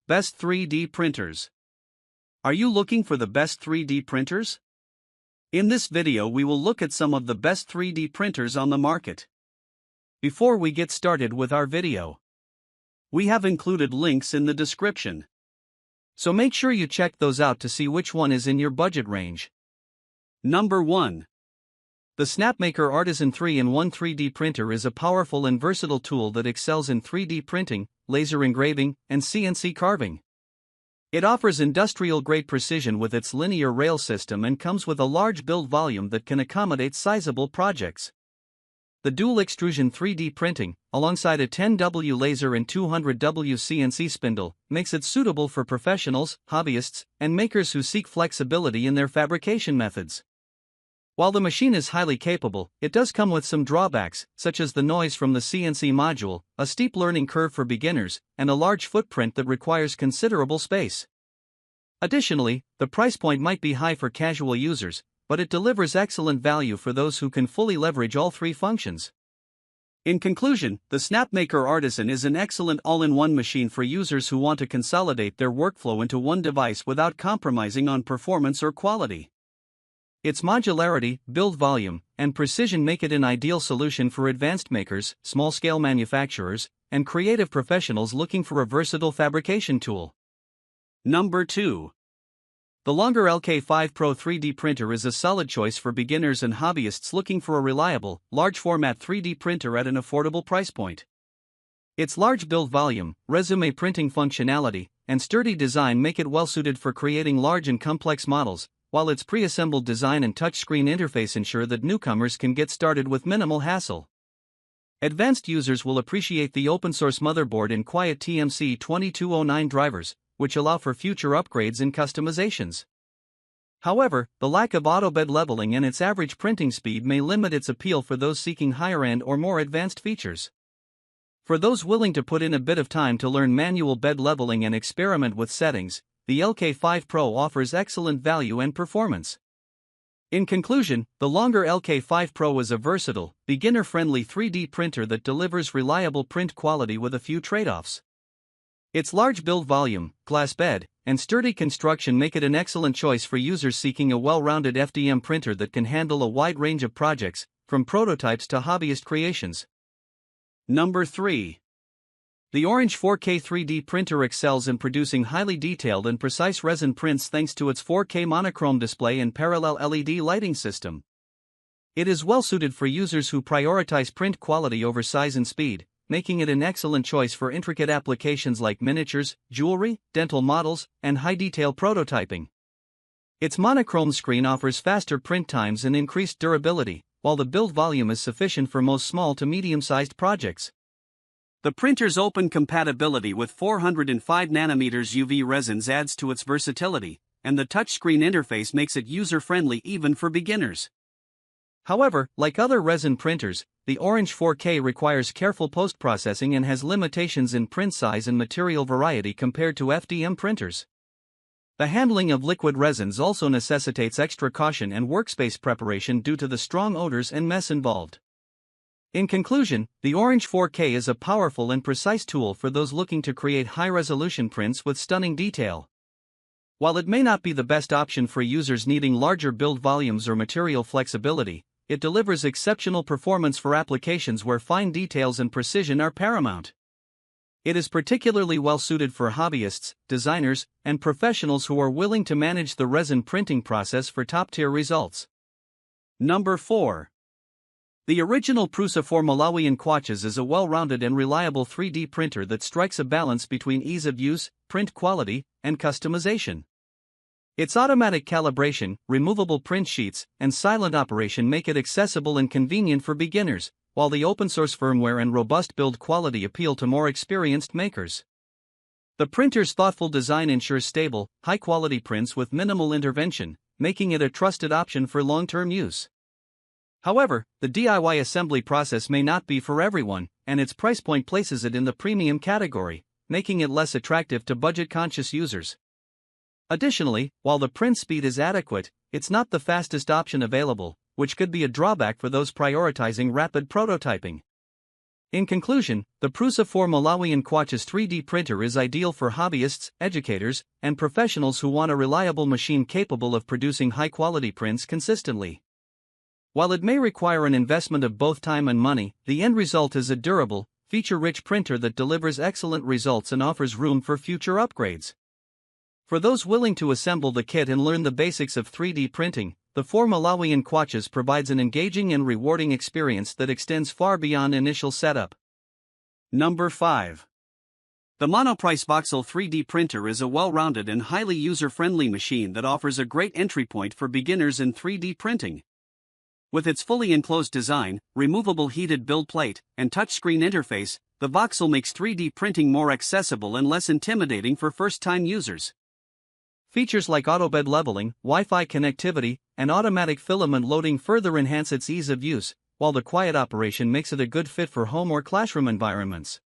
Best 3D printers. Are you looking for the best 3D printers? In this video we will look at some of the best 3D printers on the market. Before we get started with our video, we have included links in the description. So make sure you check those out to see which one is in your budget range. Number 1. The Snapmaker Artisan 3-in-1 3D printer is a powerful and versatile tool that excels in 3D printing, laser engraving, and CNC carving. It offers industrial-grade precision with its linear rail system and comes with a large build volume that can accommodate sizable projects. The dual extrusion 3D printing, alongside a 10W laser and 200W CNC spindle, makes it suitable for professionals, hobbyists, and makers who seek flexibility in their fabrication methods. While the machine is highly capable, it does come with some drawbacks, such as the noise from the CNC module, a steep learning curve for beginners, and a large footprint that requires considerable space. Additionally, the price point might be high for casual users, but it delivers excellent value for those who can fully leverage all three functions. In conclusion, the Snapmaker Artisan is an excellent all-in-one machine for users who want to consolidate their workflow into one device without compromising on performance or quality. Its modularity, build volume, and precision make it an ideal solution for advanced makers, small-scale manufacturers, and creative professionals looking for a versatile fabrication tool. Number 2. The Longer LK5 Pro 3D printer is a solid choice for beginners and hobbyists looking for a reliable, large-format 3D printer at an affordable price point. Its large build volume, resume printing functionality, and sturdy design make it well-suited for creating large and complex models, while its pre-assembled design and touchscreen interface ensure that newcomers can get started with minimal hassle. Advanced users will appreciate the open-source motherboard and quiet TMC 2209 drivers, which allow for future upgrades and customizations. However, the lack of auto bed leveling and its average printing speed may limit its appeal for those seeking higher-end or more advanced features. For those willing to put in a bit of time to learn manual bed leveling and experiment with settings, the LK5 Pro offers excellent value and performance. In conclusion, the Longer LK5 Pro is a versatile, beginner-friendly 3D printer that delivers reliable print quality with a few trade-offs. Its large build volume, glass bed, and sturdy construction make it an excellent choice for users seeking a well-rounded FDM printer that can handle a wide range of projects, from prototypes to hobbyist creations. Number 3. The Orange 4K 3D printer excels in producing highly detailed and precise resin prints thanks to its 4K monochrome display and parallel LED lighting system. It is well suited for users who prioritize print quality over size and speed, making it an excellent choice for intricate applications like miniatures, jewelry, dental models, and high-detail prototyping. Its monochrome screen offers faster print times and increased durability, while the build volume is sufficient for most small to medium-sized projects. The printer's open compatibility with 405nm UV resins adds to its versatility, and the touchscreen interface makes it user-friendly even for beginners. However, like other resin printers, the Orange 4K requires careful post-processing and has limitations in print size and material variety compared to FDM printers. The handling of liquid resins also necessitates extra caution and workspace preparation due to the strong odors and mess involved. In conclusion, the Orange 4K is a powerful and precise tool for those looking to create high-resolution prints with stunning detail. While it may not be the best option for users needing larger build volumes or material flexibility, it delivers exceptional performance for applications where fine details and precision are paramount. It is particularly well-suited for hobbyists, designers, and professionals who are willing to manage the resin printing process for top-tier results. Number 4. The original Prusa for Malawian Kwachas is a well-rounded and reliable 3D printer that strikes a balance between ease of use, print quality, and customization. Its automatic calibration, removable print sheets, and silent operation make it accessible and convenient for beginners, while the open-source firmware and robust build quality appeal to more experienced makers. The printer's thoughtful design ensures stable, high-quality prints with minimal intervention, making it a trusted option for long-term use. However, the DIY assembly process may not be for everyone, and its price point places it in the premium category, making it less attractive to budget-conscious users. Additionally, while the print speed is adequate, it's not the fastest option available, which could be a drawback for those prioritizing rapid prototyping. In conclusion, the Prusa 4 Malawian Cutest 3D printer is ideal for hobbyists, educators, and professionals who want a reliable machine capable of producing high-quality prints consistently. While it may require an investment of both time and money, the end result is a durable, feature-rich printer that delivers excellent results and offers room for future upgrades. For those willing to assemble the kit and learn the basics of 3D printing, the 4 Malawian Cutest provides an engaging and rewarding experience that extends far beyond initial setup. Number 5. The Monoprice Voxel 3D printer is a well-rounded and highly user-friendly machine that offers a great entry point for beginners in 3D printing. With its fully enclosed design, removable heated build plate, and touchscreen interface, the Voxel makes 3D printing more accessible and less intimidating for first-time users. Features like auto-bed leveling, Wi-Fi connectivity, and automatic filament loading further enhance its ease of use, while the quiet operation makes it a good fit for home or classroom environments.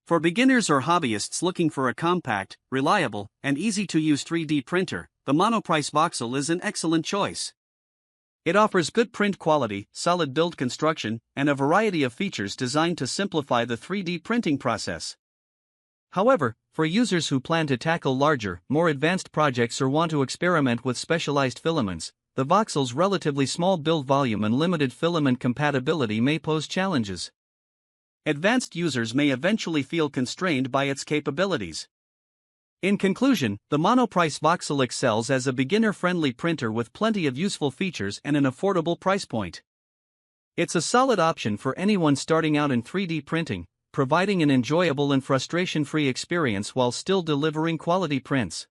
For beginners or hobbyists looking for a compact, reliable, and easy-to-use 3D printer, the Monoprice Voxel is an excellent choice. It offers good print quality, solid build construction, and a variety of features designed to simplify the 3D printing process. However, for users who plan to tackle larger, more advanced projects or want to experiment with specialized filaments, the Voxel's relatively small build volume and limited filament compatibility may pose challenges. Advanced users may eventually feel constrained by its capabilities. In conclusion, the Monoprice Voxel excels as a beginner-friendly printer with plenty of useful features and an affordable price point. It's a solid option for anyone starting out in 3D printing, providing an enjoyable and frustration-free experience while still delivering quality prints.